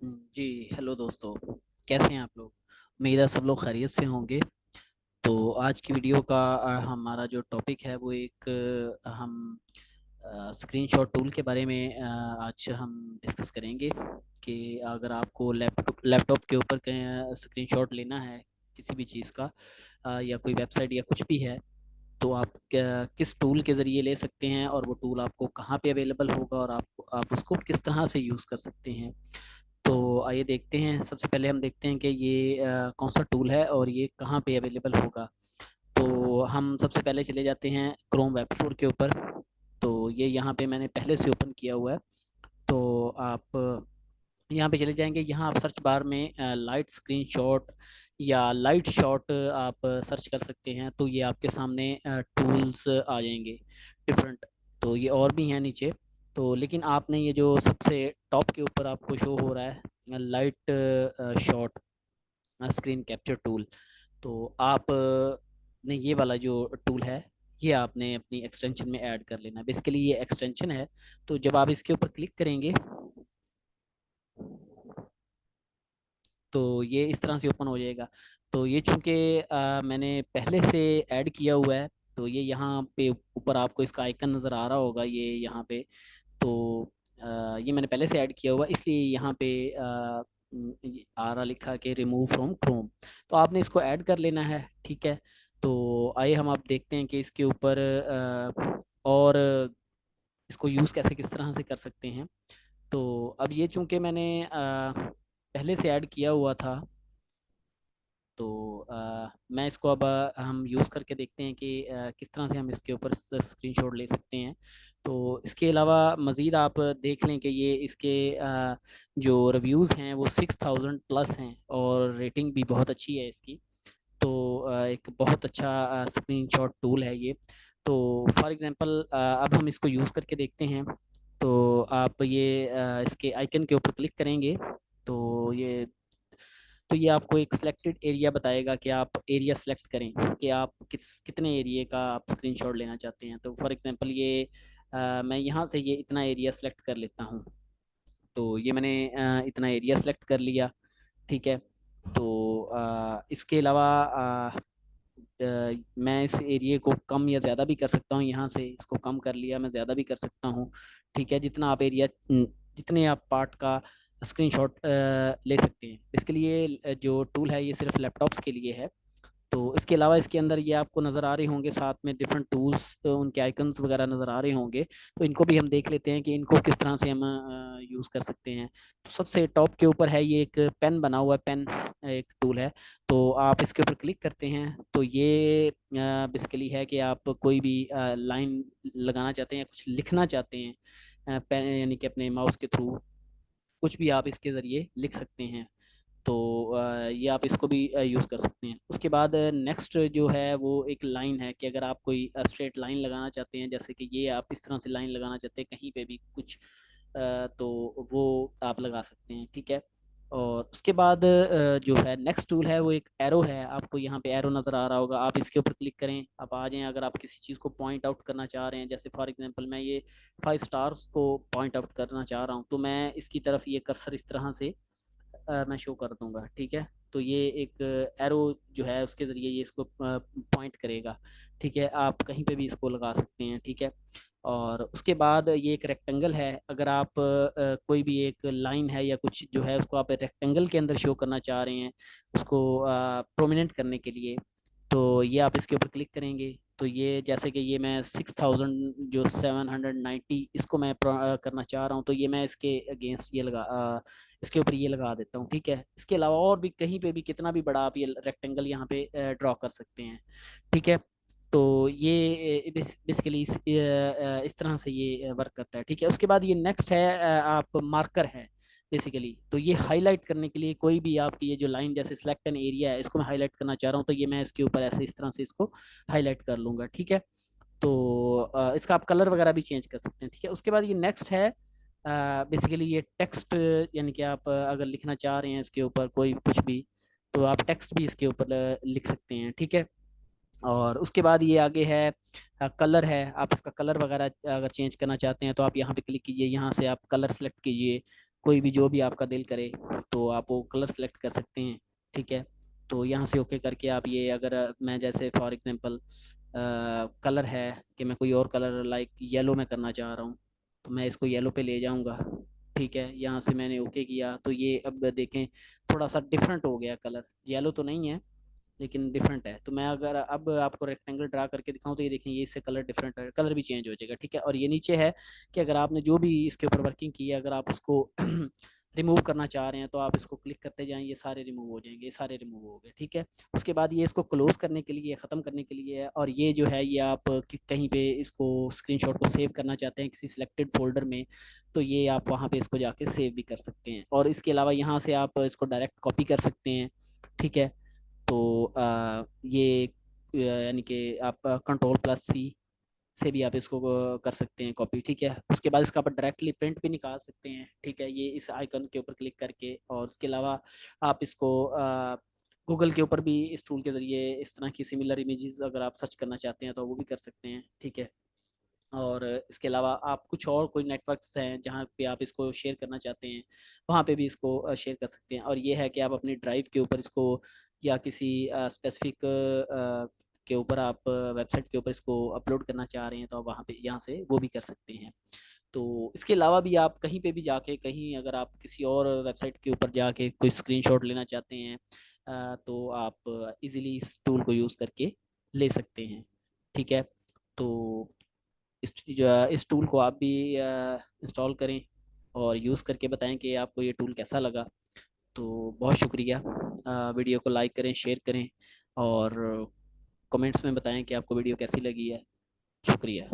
जी। Hello दोस्तों। कैसे हैं आप लोग? उम्मीद है सब लोग खैरियत से होंगे। तो आज की वीडियो का हमारा जो टॉपिक है वो एक हम स्क्रीनशॉट टूल के बारे में आज हम डिस्कस करेंगे कि अगर आपको लैपटॉप लैपटॉप के ऊपर स्क्रीनशॉट लेना है किसी भी चीज़ का, या कोई वेबसाइट या कुछ भी है, तो आप किस टूल के ज़रिए ले सकते हैं और वो टूल आपको कहाँ पे अवेलेबल होगा और आप उसको किस तरह से यूज़ कर सकते हैं। तो आइए देखते हैं। सबसे पहले हम देखते हैं कि ये कौन सा टूल है और ये कहाँ पे अवेलेबल होगा। तो हम सबसे पहले चले जाते हैं क्रोम वेब स्टोर के ऊपर। तो ये यहाँ पे मैंने पहले से ओपन किया हुआ है। तो आप यहाँ पे चले जाएंगे। यहाँ आप सर्च बार में लाइट स्क्रीन शॉट या लाइट शॉट आप सर्च कर सकते हैं, तो ये आपके सामने टूल्स आ जाएंगे डिफरेंट। तो ये और भी हैं नीचे। तो लेकिन आपने ये जो सबसे टॉप के ऊपर आपको शो हो रहा है light shot screen capture tool, तो आप ने ये वाला जो टूल है ये आपने अपनी एक्सटेंशन में ऐड कर लेना है। बेसिकली ये एक्सटेंशन है। तो जब आप इसके ऊपर क्लिक करेंगे तो ये इस तरह से ओपन हो जाएगा। तो ये चूंकि मैंने पहले से ऐड किया हुआ है, तो ये यहाँ पे ऊपर आपको इसका आइकन नज़र आ रहा होगा, ये यहाँ पे। तो ये मैंने पहले से ऐड किया हुआ इसलिए यहाँ पे ये आ रहा लिखा कि रिमूव फ्रॉम क्रोम। तो आपने इसको ऐड कर लेना है, ठीक है। तो आइए हम आप देखते हैं कि इसके ऊपर और इसको यूज़ कैसे किस तरह से कर सकते हैं। तो अब ये चूंकि मैंने पहले से ऐड किया हुआ था, तो मैं इसको अब हम यूज़ करके देखते हैं कि किस तरह से हम इसके ऊपर स्क्रीनशॉट ले सकते हैं। तो इसके अलावा मज़ीद आप देख लें कि ये इसके जो रिव्यूज़ हैं वो 6000 प्लस हैं और रेटिंग भी बहुत अच्छी है इसकी। तो एक बहुत अच्छा स्क्रीनशॉट टूल है ये। तो फॉर एग्जांपल अब हम इसको यूज़ करके देखते हैं। तो आप ये इसके आइकन के ऊपर क्लिक करेंगे। तो ये आपको एक सिलेक्टेड एरिया बताएगा कि आप एरिया सेलेक्ट करें कि आप कितने एरिया का आप स्क्रीनशॉट लेना चाहते हैं। तो फॉर एग्जांपल ये मैं यहाँ से ये इतना एरिया सेलेक्ट कर लेता हूँ। तो ये मैंने इतना एरिया सेलेक्ट कर लिया, ठीक है। तो इसके अलावा मैं इस एरिया को कम या ज़्यादा भी कर सकता हूँ। यहाँ से इसको कम कर लिया, मैं ज़्यादा भी कर सकता हूँ, ठीक है। जितना आप एरिया जितने आप पार्ट का स्क्रीनशॉट ले सकते हैं। इसके लिए जो टूल है ये सिर्फ लैपटॉप्स के लिए है। तो इसके अलावा इसके अंदर ये आपको नज़र आ रहे होंगे साथ में डिफरेंट टूल्स, तो उनके आइकन्स वगैरह नज़र आ रहे होंगे। तो इनको भी हम देख लेते हैं कि इनको किस तरह से हम यूज़ कर सकते हैं। तो सबसे टॉप के ऊपर है ये एक पेन बना हुआ है, पेन एक टूल है। तो आप इसके ऊपर क्लिक करते हैं तो ये बेसिकली है कि आप कोई भी लाइन लगाना चाहते हैं या कुछ लिखना चाहते हैं पेन यानी कि अपने माउस के थ्रू कुछ भी आप इसके ज़रिए लिख सकते हैं। तो ये आप इसको भी यूज़ कर सकते हैं। उसके बाद नेक्स्ट जो है वो एक लाइन है कि अगर आप कोई स्ट्रेट लाइन लगाना चाहते हैं, जैसे कि ये आप इस तरह से लाइन लगाना चाहते हैं कहीं पे भी कुछ, तो वो आप लगा सकते हैं, ठीक है। और उसके बाद जो है नेक्स्ट टूल है वो एक एरो है। आपको यहाँ पे एरो नज़र आ रहा होगा, आप इसके ऊपर क्लिक करें, आप आ जाएं। अगर आप किसी चीज़ को पॉइंट आउट करना चाह रहे हैं, जैसे फॉर एग्जांपल मैं ये 5 स्टार्स को पॉइंट आउट करना चाह रहा हूँ, तो मैं इसकी तरफ ये कर्सर इस तरह से मैं शो कर दूंगा, ठीक है। तो ये एक एरो जो है उसके ज़रिए ये इसको पॉइंट करेगा, ठीक है। आप कहीं पे भी इसको लगा सकते हैं, ठीक है। और उसके बाद ये एक रेक्टेंगल है। अगर आप कोई भी एक लाइन है या कुछ जो है उसको आप रेक्टेंगल के अंदर शो करना चाह रहे हैं, उसको प्रोमिनेंट करने के लिए, तो ये आप इसके ऊपर क्लिक करेंगे। तो ये जैसे कि ये मैं 6000 जो 790 इसको मैं करना चाह रहा हूँ, तो ये मैं इसके अगेंस्ट ये इसके ऊपर ये लगा देता हूँ, ठीक है। इसके अलावा और भी कहीं पे भी कितना भी बड़ा आप ये रेक्टेंगल यहाँ पे ड्रॉ कर सकते हैं, ठीक है। तो ये बेसिकली इस तरह से ये वर्क करता है, ठीक है। उसके बाद ये नेक्स्ट है आप मार्कर है बेसिकली। तो ये हाईलाइट करने के लिए कोई भी आपकी ये जो लाइन जैसे सिलेक्ट एन एरिया है इसको मैं हाईलाइट करना चाह रहा हूँ, तो ये मैं इसके ऊपर ऐसे इस तरह से इसको हाईलाइट कर लूंगा, ठीक है। तो इसका आप कलर वगैरह भी चेंज कर सकते हैं, ठीक है। उसके बाद ये नेक्स्ट है बेसिकली ये टेक्स्ट, यानी कि आप अगर लिखना चाह रहे हैं इसके ऊपर कोई कुछ भी, तो आप टेक्स्ट भी इसके ऊपर लिख सकते हैं, ठीक है। और उसके बाद ये आगे है कलर है। आप इसका कलर वगैरह अगर चेंज करना चाहते हैं तो आप यहाँ पे क्लिक कीजिए, यहाँ से आप कलर सेलेक्ट कीजिए। कोई भी जो भी आपका दिल करे तो आप वो कलर सेलेक्ट कर सकते हैं। ठीक है, तो यहाँ से ओके करके आप ये, अगर मैं जैसे फॉर एग्जांपल कलर है कि मैं कोई और कलर लाइक येलो में करना चाह रहा हूँ, तो मैं इसको येलो पे ले जाऊँगा। ठीक है, यहाँ से मैंने ओके किया तो ये अब देखें थोड़ा सा डिफरेंट हो गया कलर, येलो तो नहीं है लेकिन डिफरेंट है। तो मैं अगर अब आपको रेक्टेंगल ड्रा करके दिखाऊं तो ये देखें, ये इससे कलर डिफरेंट है, कलर भी चेंज हो जाएगा। ठीक है, और ये नीचे है कि अगर आपने जो भी इसके ऊपर वर्किंग की है, अगर आप उसको रिमूव करना चाह रहे हैं तो आप इसको क्लिक करते जाएं, ये सारे रिमूव हो जाएंगे, ये सारे रिमूव हो गए। ठीक है, उसके बाद ये इसको क्लोज करने के लिए, ख़त्म करने के लिए है। और ये जो है ये आप कहीं पे इसको स्क्रीनशॉट को सेव करना चाहते हैं किसी सिलेक्टेड फोल्डर में, तो ये आप वहाँ पे इसको जाके सेव भी कर सकते हैं। और इसके अलावा यहाँ से आप इसको डायरेक्ट कॉपी कर सकते हैं। ठीक है, तो ये यानी कि आप कंट्रोल+C से भी आप इसको कर सकते हैं कॉपी। ठीक है, उसके बाद इसका आप डायरेक्टली प्रिंट भी निकाल सकते हैं। ठीक है, ये इस आइकन के ऊपर क्लिक करके। और उसके अलावा आप इसको गूगल के ऊपर भी इस टूल के ज़रिए इस तरह की सिमिलर इमेजेस अगर आप सर्च करना चाहते हैं तो वो भी कर सकते हैं। ठीक है, और इसके अलावा आप कुछ और कोई नेटवर्क्स हैं जहाँ पे आप इसको शेयर करना चाहते हैं, वहाँ पे भी इसको शेयर कर सकते हैं। और ये है कि आप अपनी ड्राइव के ऊपर इसको या किसी स्पेसिफिक के ऊपर, आप वेबसाइट के ऊपर इसको अपलोड करना चाह रहे हैं तो आप वहाँ पे यहाँ से वो भी कर सकते हैं। तो इसके अलावा भी आप कहीं पे भी जाके, कहीं अगर आप किसी और वेबसाइट के ऊपर जाके कोई स्क्रीनशॉट लेना चाहते हैं तो आप इजीली इस टूल को यूज़ करके ले सकते हैं। ठीक है, तो इस टूल को आप भी इंस्टॉल करें और यूज़ करके बताएं कि आपको ये टूल कैसा लगा। तो बहुत शुक्रिया। वीडियो को लाइक करें, शेयर करें और कमेंट्स में बताएं कि आपको वीडियो कैसी लगी है। शुक्रिया।